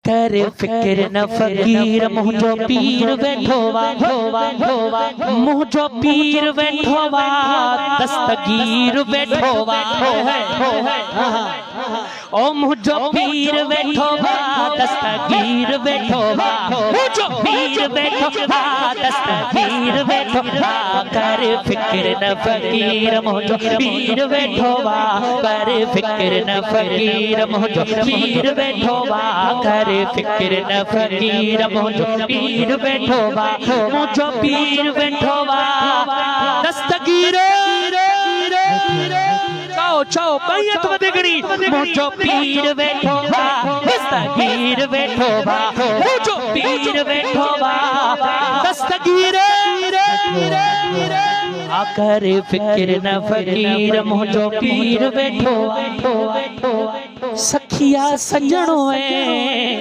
कर फिक्र न फकीर मुझो पीर बैठोवा मुझो पीर बैठोवा दस्तगीर बैठोवा ओ मुझो पीर बैठोवा दस्तगीर बैठोवा मुझो पीर बैठोवा दस्तगीर बैठोवा कर फिक्र न फकीर मुझो पीर बैठोवा कर फिक्र न फकीर मुझो पीर बैठोवा कर फिक्र न फकीर मुझो पीर बैठोवा मुझो पीर बैठोवा दस्तगीर चाओ चाओ बैयत वदगड़ी मुझो पीर बैठोवा दस्तगीर बैठोवा मुझो पीर बैठोवा दस्तगीर आकर फिक्र न फकीर मुझो पीर बैठोवा सखिया सजणो है।